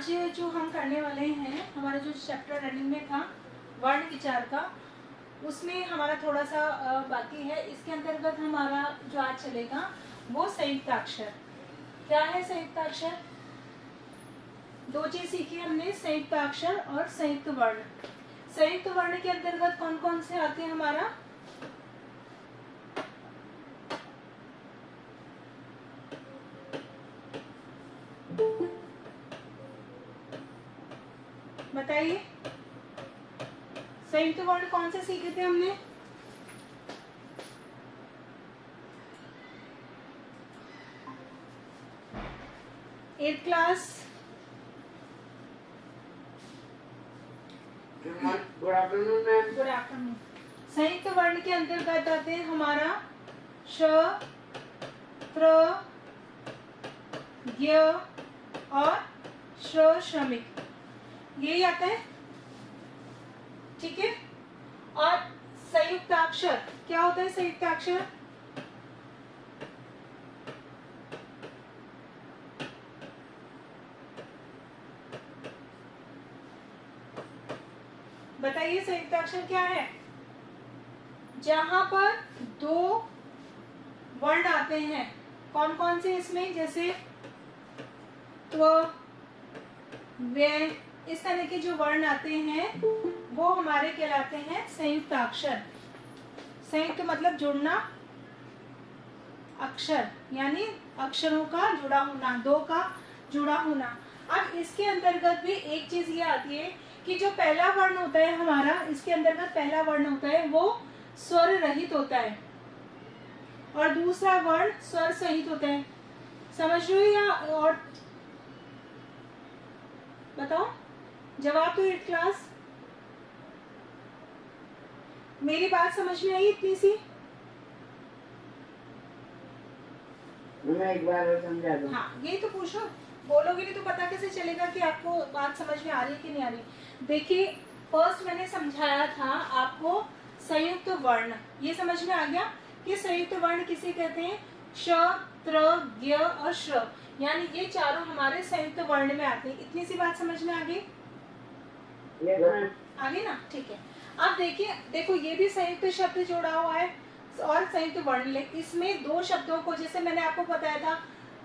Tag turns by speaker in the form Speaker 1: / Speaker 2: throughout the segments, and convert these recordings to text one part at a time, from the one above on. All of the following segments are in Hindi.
Speaker 1: आज जो हम करने वाले हैं, हमारा जो चैप्टर रनिंग में था वर्ण विचार का, उसमें हमारा थोड़ा सा बाकी है। इसके अंतर्गत हमारा जो आज चलेगा वो संयुक्ताक्षर। क्या है संयुक्ताक्षर? दो चीज सीखी हमने, संयुक्ताक्षर और संयुक्त वर्ण। संयुक्त वर्ण के अंतर्गत कौन कौन से आते हैं हमारा? बताइए, संयुक्त वर्ण कौन से सीखे थे हमने? At class.
Speaker 2: Good afternoon ma'am.
Speaker 1: Good afternoon. संयुक्त वर्ण के अंतर्गत आते हैं हमारा श, त्र, ज्ञ और श्र, श्रमिक, यही आता है। ठीक है। और संयुक्ताक्षर क्या होता है? संयुक्ताक्षर बताइए, संयुक्ताक्षर क्या है? जहां पर दो वर्ण आते हैं, कौन कौन से इसमें? जैसे त्व, व्य, इस तरह के जो वर्ण आते हैं वो हमारे कहलाते हैं संयुक्ताक्षर। संयुक्त मतलब जुड़ना, अक्षर यानी अक्षरों का जुड़ा होना, दो का जुड़ा होना। अब इसके अंतर्गत भी एक चीज ये आती है कि जो पहला वर्ण होता है हमारा, इसके अंतर्गत पहला वर्ण होता है वो स्वर रहित होता है और दूसरा वर्ण स्वर सहित होता है। समझ रहे हो या और बताओ? जवाब तो एट क्लास। मेरी बात समझ में आई इतनी सी?
Speaker 2: मैं एक बार और समझा दूं।
Speaker 1: हाँ, यही तो पूछो। बोलोगे नहीं तो पता कैसे चलेगा कि आपको बात समझ में आ रही है कि नहीं आ रही। देखिए, फर्स्ट मैंने समझाया था आपको संयुक्त वर्ण। ये समझ में आ गया कि संयुक्त वर्ण किसे कहते हैं? श, त्र, ज्ञ और श्र, यानी ये चारों हमारे संयुक्त वर्ण में आते हैं। इतनी सी बात समझ में आ गई? आ गई ना? ठीक है। अब देखिए, देखो ये भी संयुक्त शब्द जोड़ा हुआ है और संयुक्त वर्ण। इसमें दो शब्दों को, जैसे मैंने आपको बताया था,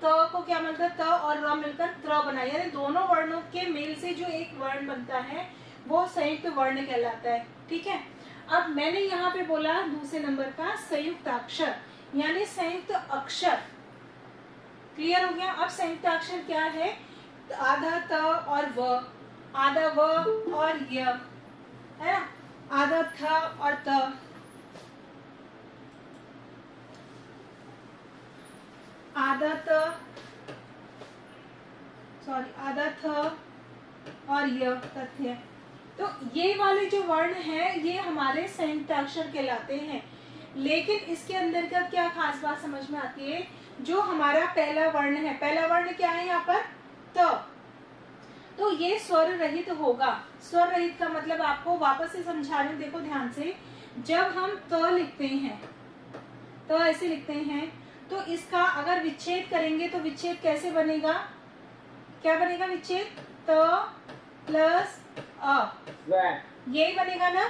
Speaker 1: त को क्या मिलता है? त और र मिलकर त्र बना, यानी दोनों वर्णों के मेल से जो एक वर्ण बनता है वो संयुक्त वर्ण कहलाता है। ठीक है। अब मैंने यहाँ पे बोला दूसरे नंबर का संयुक्ताक्षर यानी संयुक्त अक्षर। क्लियर हो गया? अब संयुक्ताक्षर क्या है? आधा त और व, आधा व और य, है ना? आधा थ और त, आधा त, सॉरी आधा थ और य, तथ्य। तो ये वाले जो वर्ण हैं ये हमारे संयुक्ताक्षर कहलाते हैं। लेकिन इसके अंदर का क्या खास बात समझ में आती है? जो हमारा पहला वर्ण है, पहला वर्ण क्या है यहाँ पर? त। तो ये स्वर रहित होगा। स्वर रहित का मतलब आपको वापस से समझा रही हूँ, देखो ध्यान से। जब हम त लिखते हैं, त ऐसे लिखते हैं, तो इसका अगर विच्छेद करेंगे तो विच्छेद कैसे बनेगा? क्या बनेगा विच्छेद? त प्लस अ, यही बनेगा ना?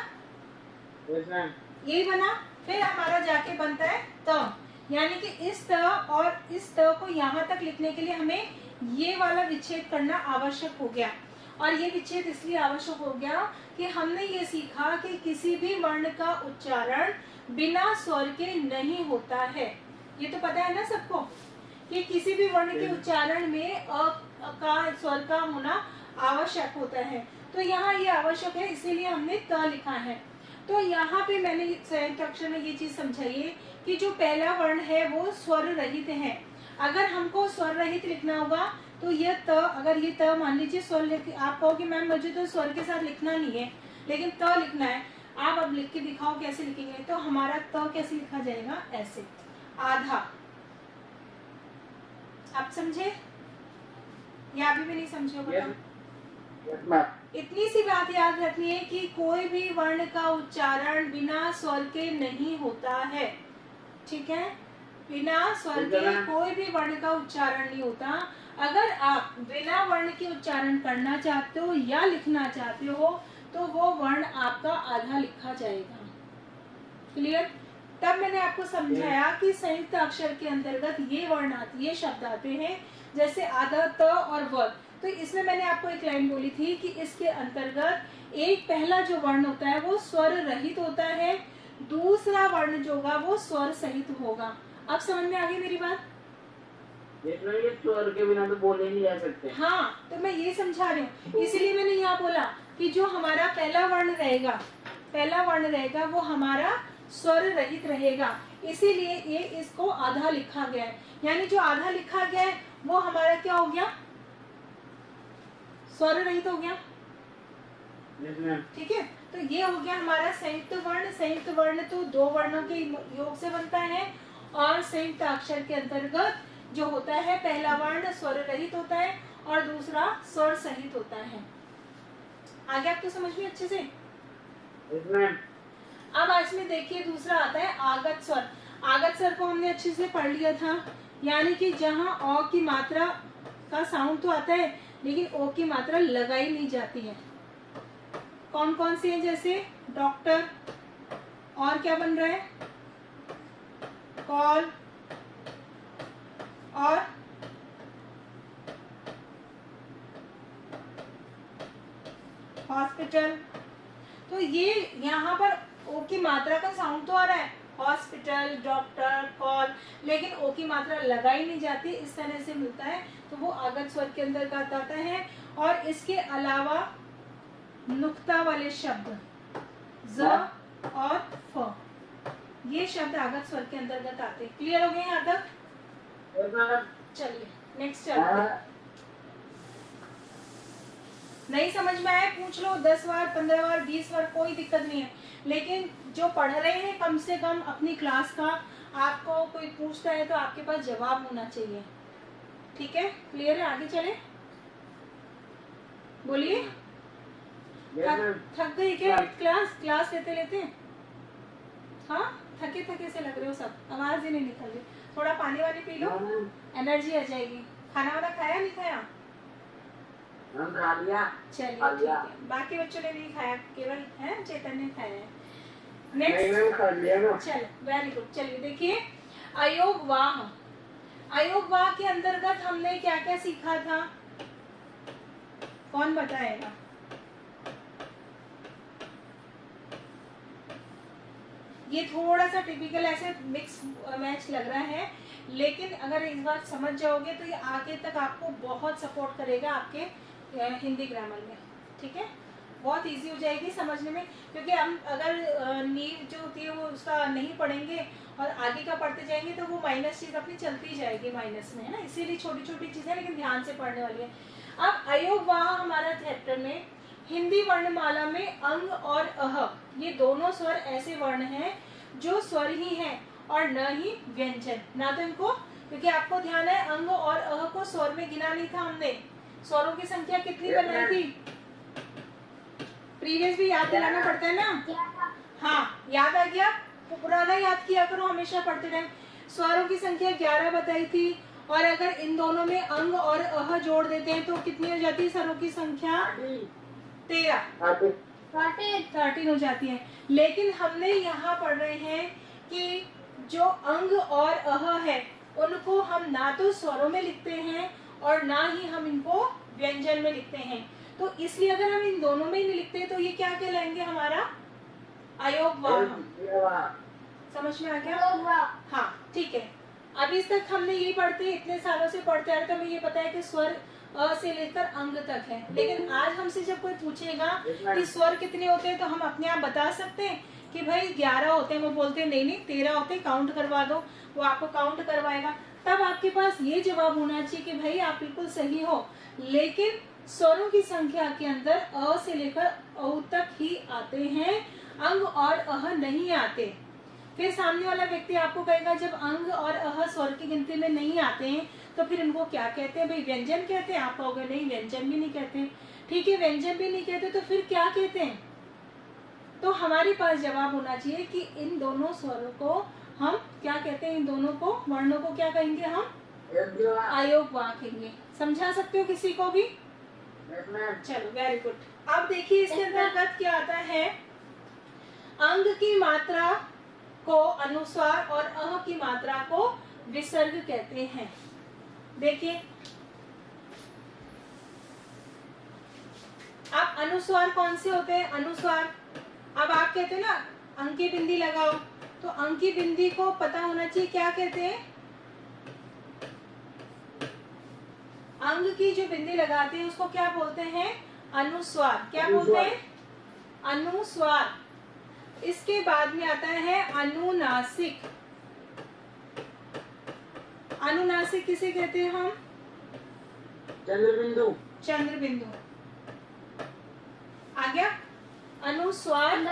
Speaker 1: यही बना। फिर हमारा जाके बनता है त, यानी कि इस त और इस त को यहाँ तक लिखने के लिए हमें ये वाला विच्छेद करना आवश्यक हो गया। और ये विच्छेद इसलिए आवश्यक हो गया कि हमने ये सीखा कि किसी भी वर्ण का उच्चारण बिना स्वर के नहीं होता है। ये तो पता है ना सबको कि किसी भी वर्ण के उच्चारण में अ का स्वर का होना आवश्यक होता है। तो यहाँ ये आवश्यक है, इसीलिए हमने त लिखा है। तो यहाँ पे मैंने संयुक्त अक्षर में ये चीज समझाई है कि जो पहला वर्ण है वो स्वर रहित है। अगर हमको स्वर रहित लिखना होगा तो ये त, अगर ये त मान लीजिए स्वर, आप कहोगे मैम मुझे तो स्वर के साथ लिखना नहीं है लेकिन त लिखना है, आप अब लिख के दिखाओ कैसे लिखेंगे। तो हमारा त कैसे लिखा जाएगा? ऐसे, आधा। आप समझे या अभी भी नहीं समझे? बताओ। इतनी सी बात याद रखनी है कि कोई भी वर्ण का उच्चारण बिना स्वर के नहीं होता है। ठीक है। बिना स्वर के कोई भी वर्ण का उच्चारण नहीं होता। अगर आप बिना वर्ण के उच्चारण करना चाहते हो या लिखना चाहते हो तो वो वर्ण आपका आधा लिखा जाएगा। क्लियर? तब मैंने आपको समझाया कि संयुक्त अक्षर के अंतर्गत ये वर्ण आते, ये शब्द आते हैं, जैसे आधा, त और व। तो इसमें मैंने आपको एक लाइन बोली थी कि इसके अंतर्गत एक पहला जो वर्ण होता है वो स्वर रहित होता है, दूसरा वर्ण जो होगा वो स्वर सहित होगा। अब समझ में आ गई मेरी बात?
Speaker 2: ये स्वर के बिना तो बोले नहीं जा सकते।
Speaker 1: हाँ, तो मैं ये समझा रही हूँ, इसीलिए मैंने यहाँ बोला कि जो हमारा पहला वर्ण रहेगा वो हमारा स्वर रहित रहेगा, इसीलिए ये इसको आधा लिखा गया है। यानी जो आधा लिखा गया है वो हमारा क्या हो गया? स्वर रहित हो गया। ठीक है, तो ये हो गया हमारा संयुक्त वर्ण। संयुक्त वर्ण तो दो वर्णों के योग से बनता है, और संयुक्त अक्षर के अंतर्गत जो होता है पहला वर्ण स्वर रहित होता है और दूसरा स्वर सहित होता है। आगे आपको समझ में अच्छे से? अब आज में देखिए दूसरा आता है आगत स्वर। आगत स्वर को हमने अच्छे से पढ़ लिया था, यानी कि जहाँ अ की मात्रा का साउंड तो आता है लेकिन ओ की मात्रा लगाई नहीं जाती है। कौन कौन से हैं? जैसे डॉक्टर, और क्या बन रहा है? कॉल और हॉस्पिटल। तो ये यहाँ पर ओ की मात्रा का साउंड तो आ रहा है, हॉस्पिटल, डॉक्टर, कॉल, लेकिन ओ की मात्रा लगाई नहीं जाती, इस तरह से मिलता है, तो वो आगत स्वर के अंतर्गत आता है। और इसके अलावा नुक्ता वाले शब्द ज और फ, ये शब्द आगत स्वर के अंतर्गत आते हैं। क्लियर हो गए यहाँ तक? चलिए नेक्स्ट चलते हैं। नहीं समझ में आए पूछ लो, 10 बार, 15 बार, 20 बार, कोई दिक्कत नहीं है, लेकिन जो पढ़ रहे हैं कम से कम अपनी क्लास का आपको कोई पूछता है तो आपके पास जवाब होना चाहिए। ठीक है, क्लियर है? आगे चले, बोलिए। थक गई क्या क्लास लेते लेते? हाँ, थके थके से लग रहे हो सब, आवाज ही नहीं निकल रही। थोड़ा पानी वानी पी लो, एनर्जी आ जाएगी। खाना वाना खाया नहीं खाया?
Speaker 2: खा लिया।
Speaker 1: चलिए ठीक है, बाकी बच्चों ने नहीं खाया, केवल है चेतन ने खाया है। नेक्स्ट, चलो वेरी गुड। चलिए देखिए, अयोगवाह। अयोगवाह के अंतर्गत हमने क्या क्या सीखा था? कौन बताएगा? ये थोड़ा सा टिपिकल ऐसे मिक्स मैच लग रहा है, लेकिन अगर इस बार समझ जाओगे तो ये आगे तक आपको बहुत सपोर्ट करेगा आपके हिंदी ग्रामर में। ठीक है, बहुत इजी हो जाएगी समझने में, क्योंकि हम अगर नींव जो होती है वो उसका नहीं पढ़ेंगे और आगे का पढ़ते जाएंगे तो वो माइनस चीज अपनी चलती जाएगी माइनस में, है ना। इसीलिए छोटी छोटी चीजें लेकिन ध्यान से पढ़ने वाली है। अब अयोगवाह हमारा चैप्टर में हिंदी वर्णमाला में अंग और अह, ये दोनों स्वर ऐसे वर्ण हैं जो स्वर ही हैं और न ही व्यंजन। ना तो इनको, क्योंकि आपको ध्यान है अंग और अह को स्वर में गिना नहीं था हमने। स्वरों की संख्या कितनी बनाई थी? प्रीवियस भी याद दिलाना पड़ता है ना। हाँ, याद आ गया? पुराना याद किया करो, हमेशा पढ़ते रहे। स्वरों की संख्या 11 बताई थी, और अगर इन दोनों में अंग और अह जोड़ देते हैं तो कितनी हो जाती है स्वरों की संख्या? 13 हो जाती है। लेकिन हमने यहाँ पढ़ रहे हैं कि जो अंग और अह है उनको हम ना तो स्वरों में लिखते हैं और ना ही हम इनको व्यंजन में लिखते हैं। तो इसलिए अगर हम इन दोनों में ही नहीं लिखते तो ये क्या कहलाएंगे? हमारा अयोगवाह। समझ में आ गया? हाँ ठीक है। अभी तक हमने यही पढ़ते, इतने सालों से पढ़ते आ रहे, तो हमें ये पता है कि स्वर अ से लेकर अंग तक है। लेकिन आज हमसे जब कोई पूछेगा कि स्वर कितने होते हैं तो हम अपने आप बता सकते हैं कि भाई 11 होते हैं। वो बोलते हैं नहीं 13 होते हैं, काउंट करवा दो। वो आपको काउंट करवाएगा, तब आपके पास ये जवाब होना चाहिए कि भाई आप बिल्कुल सही हो। लेकिन स्वरों की संख्या के अंदर अ से लेकर औ तक ही आते हैं, अंग और अह नहीं आते। फिर सामने वाला व्यक्ति आपको कहेगा जब अंग और अह स्वर की गिनती में नहीं आते हैं तो फिर इनको क्या कहते हैं? भाई व्यंजन कहते हैं। आप कहोगे नहीं व्यंजन भी नहीं कहते। ठीक है, व्यंजन भी नहीं कहते तो फिर क्या कहते हैं? तो हमारे पास जवाब होना चाहिए कि इन दोनों स्वरों को हम क्या कहते हैं इन दोनों को, वर्णों को क्या कहेंगे हम?
Speaker 2: यज्वा।
Speaker 1: अयोग वाह कहेंगे। समझा सकते हो किसी को भी?
Speaker 2: Yes ma'am.
Speaker 1: चलो वेरी गुड। अब देखिए इसके अंतर्गत क्या आता है, अंग की मात्रा को अनुस्वार और अह की मात्रा को विसर्ग कहते हैं। देखिए अब अनुस्वार कौन से होते हैं? अनुस्वार, अब आप कहते हैं ना अंकी बिंदी लगाओ, तो अंकी बिंदी को पता होना चाहिए क्या कहते हैं। अंग की जो बिंदी लगाते हैं उसको क्या बोलते हैं? अनुस्वार। क्या बोलते हैं? अनुस्वार। इसके बाद में आता है अनुनासिक। अनुनासिक किसे कहते हैं हम?
Speaker 2: चंद्रबिंदु।
Speaker 1: चंद्रबिंदु। आ गया? अनुस्वार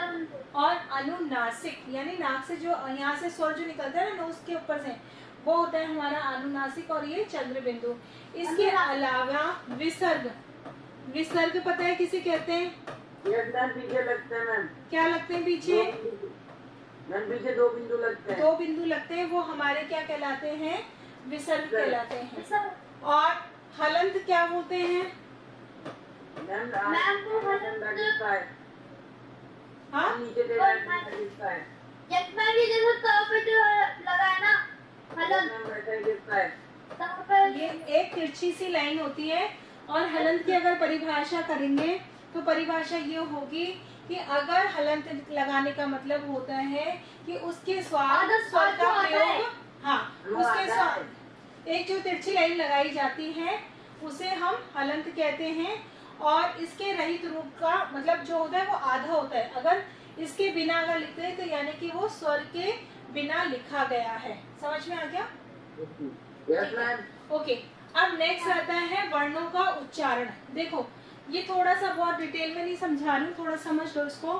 Speaker 1: और अनुनासिक, यानी नाक से जो यहाँ से स्वर जो निकलता है ना नोज के ऊपर से, वो होता है हमारा अनुनासिक और ये चंद्रबिंदु। इसके अलावा विसर्ग। विसर्ग पता है किसे कहते हैं?
Speaker 2: यस मैम, पीछे लगते हैं मैम।
Speaker 1: क्या लगते हैं पीछे?
Speaker 2: मैम पीछे 2 बिंदु लगते हैं।
Speaker 1: 2 बिंदु लगते हैं, वो हमारे क्या कहलाते हैं? विसर्ग कहलाते हैं। और हलंत क्या बोलते हैं?
Speaker 2: मैम वो हलंत का है।
Speaker 1: हाँ
Speaker 2: नीचे दे रहा है किसका है?
Speaker 3: यज्ञ भी जैसे तव पे जो लगा है ना हलन,
Speaker 2: मैम वैसा ही किसका है?
Speaker 3: तव पे
Speaker 1: ये एक तिरछी सी लाइन होती है। और हलंत की अगर परिभाषा करेंगे तो परिभाषा ये होगी कि अगर हलंत लगाने का मतलब होता है कि उसके स्वर का प्रयोग, हाँ उसके स्वर, एक जो तिरछी लाइन लगाई जाती है उसे हम हलंत कहते हैं। और इसके रहित रूप का मतलब जो होता है वो आधा होता है। अगर इसके बिना अगर लिखते हैं तो यानी कि वो स्वर के बिना लिखा गया है। समझ में आ गया?
Speaker 2: Yes ma'am.
Speaker 1: ओके, अब नेक्स्ट आता है वर्णों का उच्चारण। देखो ये थोड़ा सा बहुत डिटेल में नहीं समझा रही हूँ, थोड़ा समझ लो इसको।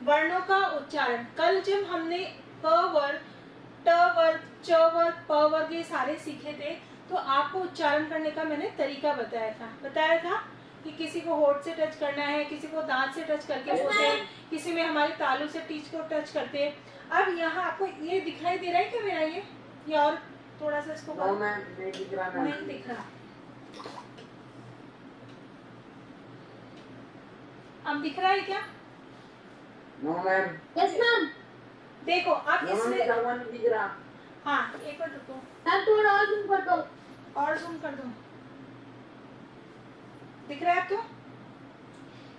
Speaker 1: वर्णों का उच्चारण, कल जब हमने प वर्ग, ट वर्ग, च वर्ग, प वर्ग ये सारे सीखे थे तो आपको उच्चारण करने का मैंने तरीका बताया था कि किसी को होठ से टच करना है, किसी को दांत से टच करके बोलते हैं, किसी में हमारे तालू से टीच को टच करते हैं। अब यहाँ आपको ये दिखाई दे रहा है क्या मेरा ये और थोड़ा सा इसको
Speaker 2: नो मैम, नहीं दिख रहा मैम।
Speaker 1: नहीं दिख रहा। अब दिख रहा है क्या?
Speaker 2: No ma'am.
Speaker 3: Yes ma'am.
Speaker 1: देखो अब
Speaker 2: नो मैम,
Speaker 1: इसमें,
Speaker 2: लिखा नहीं दिख रहा।
Speaker 1: हाँ एक बार रुको
Speaker 3: मैम थोड़ा और जूम कर दो।
Speaker 1: और जूम कर दो, दिख रहा है आपको?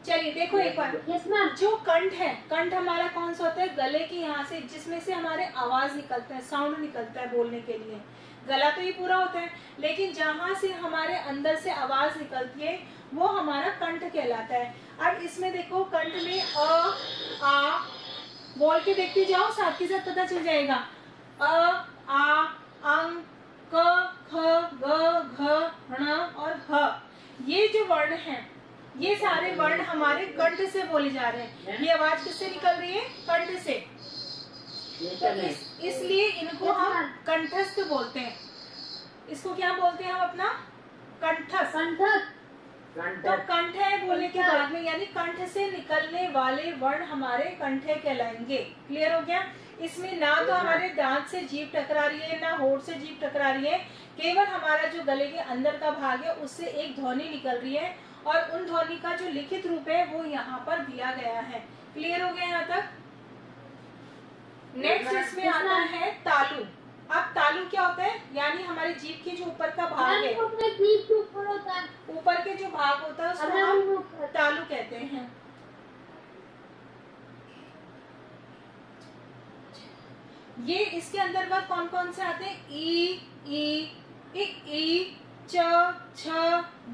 Speaker 1: चलिए देखो एक बार,
Speaker 3: यस मैम।
Speaker 1: जो कंठ है, कंठ हमारा कौन सा होता है? गले के यहाँ से जिसमें से हमारे आवाज निकलता है, साउंड निकलता है बोलने के लिए। गला तो ये पूरा होता है, लेकिन जहाँ से हमारे अंदर से आवाज निकलती है वो हमारा कंठ कहलाता है। अब इसमें देखो कंठ में अ आ बोल के देखते जाओ, साथ के साथ पता चल जाएगा। अ आ अंग क ख ग घ ण और ह, ये जो वर्ण हैं ये सारे वर्ण हमारे कंठ से बोले जा रहे हैं। ये आवाज किससे निकल रही है? कंठ से। तो इसलिए इनको हम कंठस्थ बोलते हैं। इसको क्या बोलते हैं हम अपना? कंठस्थ। तो कंठ है बोलने के बाद में, यानी कंठ से निकलने वाले वर्ण हमारे कंठे कहलाएंगे। क्लियर हो गया? इसमें ना तो हमारे दांत से जीभ टकरा रही है, ना होठ से जीभ टकरा रही है, केवल हमारा जो गले के अंदर का भाग है उससे एक ध्वनि निकल रही है और उन ध्वनि का जो लिखित रूप है वो यहाँ पर दिया गया है। क्लियर हो गया यहाँ तक? नेक्स्ट इसमें आता है तालु। अब तालु क्या होता है? यानी हमारी जीभ की जो ऊपर का भाग है,
Speaker 3: ऊपर होता है,
Speaker 1: ऊपर के जो भाग होता है उसको हम तालु कहते हैं। ये इसके अंतर्गत कौन कौन से आते हैं? ई, च, छ,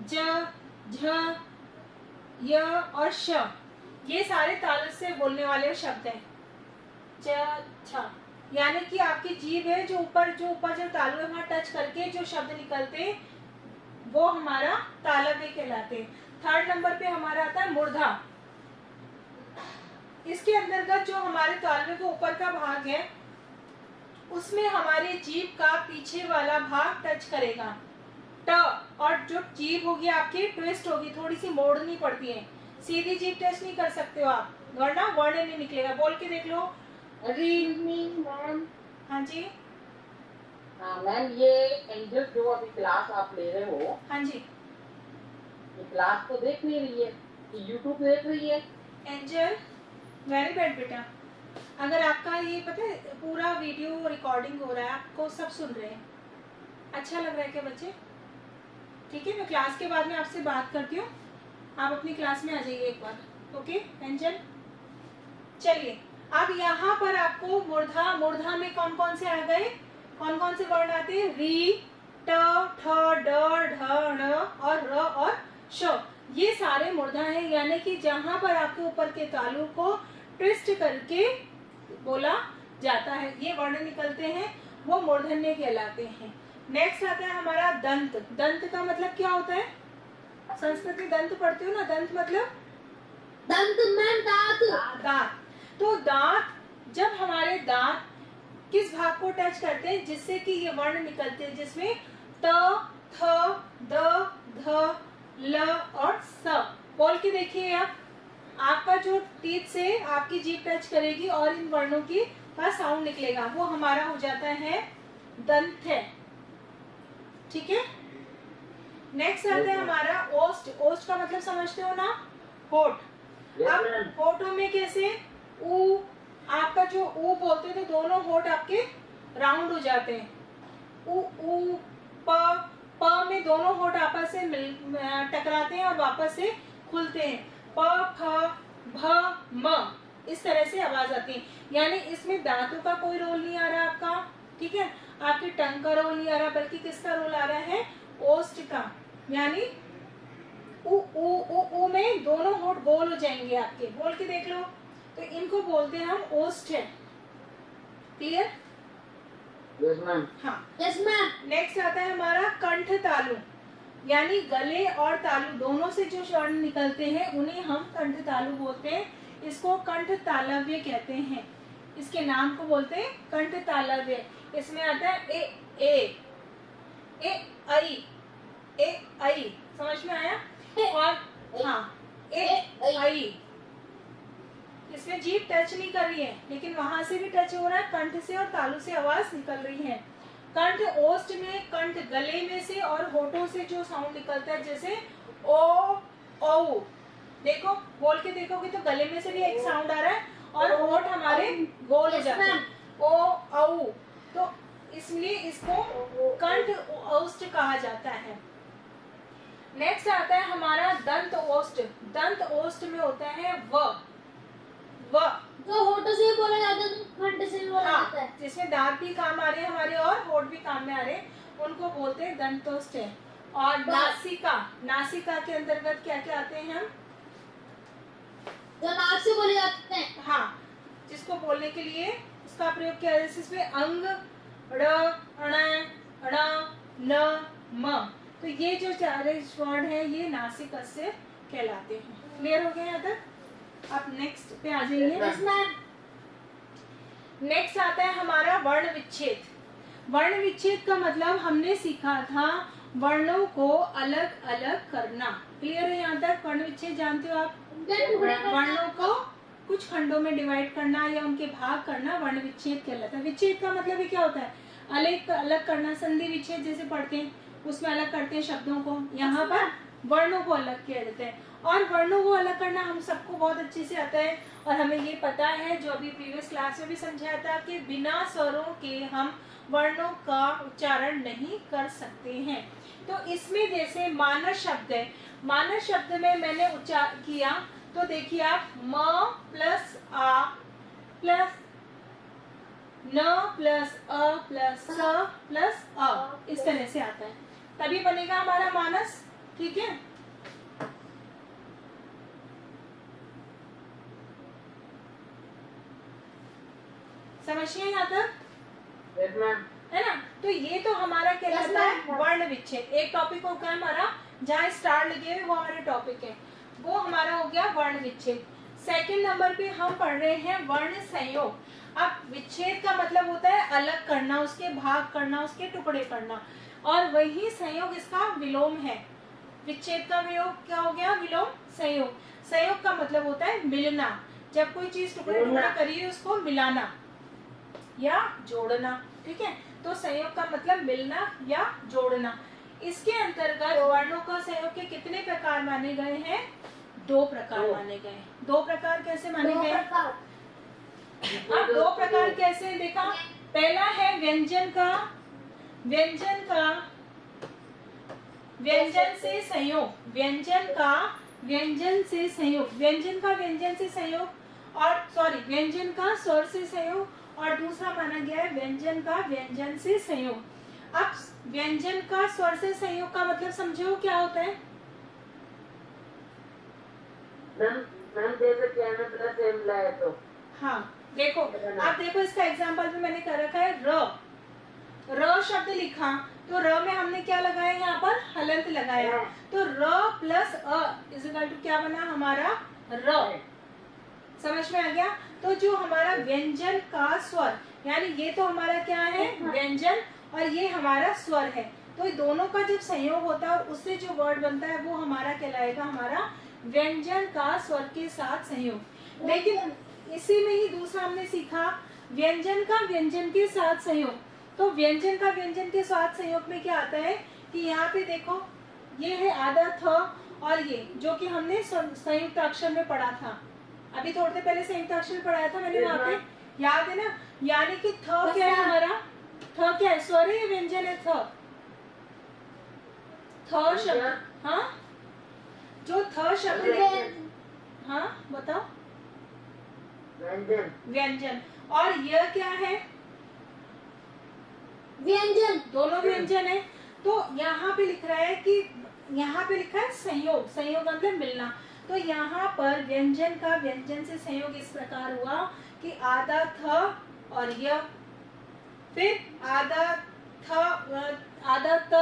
Speaker 1: ज, झ, य और श, ये सारे तालु से बोलने वाले शब्द हैं। च, छ, यानी कि आपकी जीभ है जो ऊपर जो तालु है वहां टच करके जो शब्द निकलते वो हमारा तालव्य कहलाते। थर्ड नंबर पे हमारा आता है मूर्धा। इसके अंतर्गत जो हमारे तालव्य के ऊपर का भाग है उसमें हमारी जीभ का पीछे वाला भाग टच करेगा। ट, और जो जीभ होगी आपकी ट्विस्ट होगी, थोड़ी सी मोड़नी पड़ती है, सीधी जीभ टच नहीं कर सकते हो आप, वरना वर्ण नहीं निकलेगा। बोल के देख लो। री, हाँ जी।
Speaker 2: हाँ मैम, ये एंजल जो अभी क्लास आप ले रहे हो,
Speaker 1: हाँ जी।
Speaker 2: ये क्लास तो देख नहीं रही है, ये यूट्यूब देख रही है।
Speaker 1: एंजल, वेरी बैड बेटा। अगर आपका ये पता है पूरा वीडियो रिकॉर्डिंग हो रहा है, आपको सब सुन रहे हैं, अच्छा लग रहा है क्या बच्चे? ठीक है, मैं क्लास के बाद में आपसे बात करती हूँ, आप अपनी क्लास में आ जाइए एक बार। ओके एंजल, चलिए अब यहाँ पर आपको मूर्धा, मूर्धा में कौन कौन से आ गए, कौन कौन से वर्ण आते हैं? री, ट, ठ, ड, ढ, ण और र और श, ये सारे मूर्धा हैं। यानी कि जहां पर आपके ऊपर के तालु को ट्विस्ट करके बोला जाता है, ये वर्ण निकलते हैं, वो मूर्धन्य कहलाते हैं। नेक्स्ट आता है हमारा दंत। दंत का मतलब क्या होता है? संस्कृत में दंत पढ़ते हो ना, दंत मतलब
Speaker 3: दंत मैम, दांत।
Speaker 1: दांत। तो दांत, जब हमारे दांत किस भाग को टच करते हैं जिससे कि ये वर्ण निकलते हैं, जिसमें त, थ, द, ध, ल और स। बोल के देखिए आप, आपका जो टीथ से आपकी जीभ टच करेगी और इन वर्णों की का साउंड निकलेगा, वो हमारा हो जाता है दंत है। ठीक है। नेक्स्ट आता है हमारा ओष्ठ। ओष्ठ का मतलब समझते हो ना, होठ। अब होठों में कैसे ऊ, आपका जो ऊ बोलते हैं तो दोनों होठ आपके राउंड हो जाते हैं। ऊ ऊ प, प में दोनों होठ आपस से टकराते हैं और वापस से खुलते हैं। प, फ, भ, म, इस तरह से आवाज आती है। यानी इसमें दांतों का कोई रोल नहीं आ रहा आपका, ठीक है, आपकी टंग का रोल नहीं आ रहा, बल्कि किसका रोल आ रहा है? ओष्ठ का। यानी ऊ ऊ ऊ ऊ में दोनों होठ गोल हो जाएंगे आपके, बोल के देख लो। तो इनको बोलते हैं हम ओष्ठ है। क्लियर?
Speaker 2: Yes ma'am.
Speaker 1: हाँ।
Speaker 3: Yes ma'am.
Speaker 1: नेक्स्ट आता है हमारा कंठ तालु। यानी गले और तालु दोनों से जो स्वर्ण निकलते हैं उन्हें हम कंठ तालु बोलते हैं। इसको कंठ तालव्य कहते हैं, इसके नाम को बोलते हैं कंठ तालव्य। इसमें आता है ए आई, ए आई, समझ में आया? और हाँ, ए आई, इसमें जीभ टच नहीं कर रही है, लेकिन वहां से भी टच हो रहा है, कंठ से और तालु से आवाज निकल रही है। कंठ ओष्ठ में, कंठ गले में से और होठों से जो साउंड निकलता है, जैसे ओ औ, देखो बोल के देखोगे तो गले में से भी एक साउंड आ रहा है और होठ हमारे गोल हो जाते हैं, ओ औ। तो इसलिए इसको कंठ ओष्ठ कहा जाता है। नेक्स्ट आता है हमारा दंत ओष्ठ। दंत ओष्ठ में होता है व,
Speaker 3: जो होठों से भी बोला जाता है, तो कंठ से भी बोला जाता है।
Speaker 1: जिसमें दांत भी काम आ रहे हैं हमारे और होठ भी काम में आ रहे हैं, उनको बोलते हैं दंतोष्ठ है। और नासिका, नासिका के अंतर्गत क्या क्या आते हैं हम?
Speaker 3: जो नाक से बोले जाते हैं।
Speaker 1: हाँ, जिसको बोलने के लिए उसका प्रयोग किया जाता है। इसमें अंग, ड़, अण, ण, न, म, तो ये जो चार वर्ण है ये नासिका से कहलाते हैं। क्लियर हो गया यहाँ तक? अब नेक्स्ट पे आ जाइए।
Speaker 3: Yes ma'am.
Speaker 1: नेक्स्ट आता है हमारा वर्ण विच्छेद। वर्ण विच्छेद का मतलब हमने सीखा था वर्णों को अलग अलग करना। क्लियर है यहाँ तक? वर्ण विच्छेद जानते हो आप? वर्णों को कुछ खंडों में डिवाइड करना या उनके भाग करना वर्ण विच्छेद कहलाता है। विच्छेद का मतलब ही क्या होता है? अलग अलग करना। संधि विच्छेद जैसे पढ़ते हैं उसमें अलग करते हैं शब्दों को, यहाँ पर वर्णों को अलग किया जाता है। और वर्णों को अलग करना हम सबको बहुत अच्छे से आता है और हमें ये पता है, जो अभी प्रीवियस क्लास में भी समझाया था, कि बिना स्वरों के हम वर्णों का उच्चारण नहीं कर सकते हैं। तो इसमें जैसे मानस शब्द है, मानस शब्द में मैंने उच्चार किया तो देखिए आप, म प्लस आ प्लस न प्लस अ प्लस स प्लस अ, इस तरह से आता है, तभी बनेगा हमारा मानस। ठीक है? समझिए यहाँ तक?
Speaker 2: Yes ma'am.
Speaker 1: है ना? तो ये तो हमारा कहलाता है वर्ण विच्छेद। एक टॉपिक हो गया हमारा, जहाँ स्टार लगे हुए वो हमारे टॉपिक है, वो हमारा हो गया वर्ण विच्छेद। सेकंड नंबर पे हम पढ़ रहे हैं वर्ण संयोग। अब विच्छेद का मतलब होता है अलग करना, उसके भाग करना, उसके टुकड़े करना, और वही संयोग इसका विलोम है। विच्छेद का वियोग क्या हो गया? विलोम। संयोग, संयोग का मतलब होता है मिलना। जब कोई चीज टुकड़े टुकड़े करिए उसको मिलाना। या जोड़ना। ठीक है, तो संयोग का मतलब मिलना या जोड़ना। इसके अंतर्गत वर्णों का संयोग के कितने प्रकार माने गए हैं? 2 प्रकार माने गए। 2 प्रकार कैसे माने
Speaker 3: दो
Speaker 1: गए?
Speaker 3: प्रकार।
Speaker 1: अब 2 प्रकार कैसे देखा? पहला है व्यंजन का व्यंजन से संयोग, व्यंजन का व्यंजन से संयोग, व्यंजन का व्यंजन से संयोग, और सॉरी व्यंजन का स्वर से संयोग, और दूसरा माना गया है व्यंजन का व्यंजन से संयोग। अब व्यंजन का स्वर से संयोग का मतलब समझो क्या होता है?
Speaker 2: मैम जैसे कहना प्लस एम लाए तो
Speaker 1: हाँ देखो, आप देखो इसका एग्जांपल भी मैंने कर रखा है। र शब्द लिखा तो र में हमने क्या लगाया? यहाँ पर हलंत लगाया, तो र प्लस अ इज इक्वल टू क्या बना हमारा? र। समझ में आ गया? तो जो हमारा व्यंजन का स्वर, यानी ये तो हमारा क्या है? व्यंजन, और ये हमारा स्वर है। तो दोनों का जब संयोग होता है और उससे जो वर्ड बनता है वो हमारा कहलाएगा हमारा व्यंजन का स्वर के साथ संयोग। लेकिन इसी में ही दूसरा हमने सीखा व्यंजन का व्यंजन के साथ संयोग। तो व्यंजन का व्यंजन के साथ संयोग में क्या आता है कि यहाँ पे देखो ये है आधा थ, और ये जो कि हमने संयुक्त अक्षर में पढ़ा था, अभी थोड़ी देर पहले संयुक्त अक्षर पढ़ाया था मैंने वहाँ पे, याद है ना? यानी कि थ क्या है हमारा? थ क्या है? स्वर है या व्यंजन है? थ शब्द, हाँ जो थ शब्द, हाँ बताओ। व्यंजन। और यह क्या है?
Speaker 3: व्यंजन।
Speaker 1: दोनों व्यंजन है। तो यहाँ पे लिख रहा है कि यहाँ पे लिखा है संयोग, संयोग मतलब मिलना। तो यहाँ पर व्यंजन का व्यंजन से संयोग इस प्रकार हुआ कि आधा थ और यह, फिर आधा त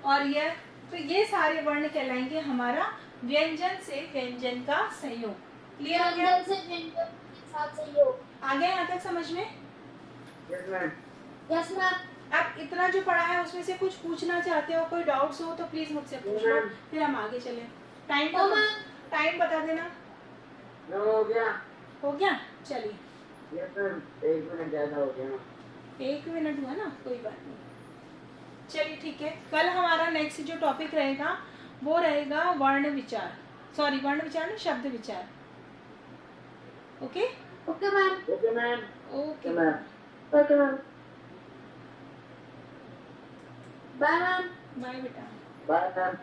Speaker 1: और यह, तो ये सारे वर्ण कहलाएंगे हमारा व्यंजन से व्यंजन का संयोग। क्लियर हो गया?
Speaker 3: व्यंजन से व्यंजन के साथ संयोग।
Speaker 1: आ गया यहाँ तक समझ में?
Speaker 3: Yes ma'am.
Speaker 1: अब इतना जो पढ़ा है उसमें से कुछ पूछना चाहते हो, कोई डाउट्स हो तो प्लीज मुझसे पूछ लो, फिर हम आगे चले। टाइम बता देना।
Speaker 2: हो गया।
Speaker 1: हो गया, चलिए।
Speaker 2: यस मैम, 1 मिनट ज्यादा हो गया।
Speaker 1: 1 मिनट हुआ ना, कोई बात नहीं। चलिए ठीक है, कल हमारा नेक्स्ट जो टॉपिक रहेगा वो रहेगा वर्ण विचार, सॉरी वर्ण विचार नहीं, शब्द विचार। Okay
Speaker 3: okay ma'am.
Speaker 2: Okay ma'am.
Speaker 1: Okay
Speaker 3: okay ma'am. Bye ma'am.
Speaker 1: Bye बेटा।
Speaker 2: Bye ma'am.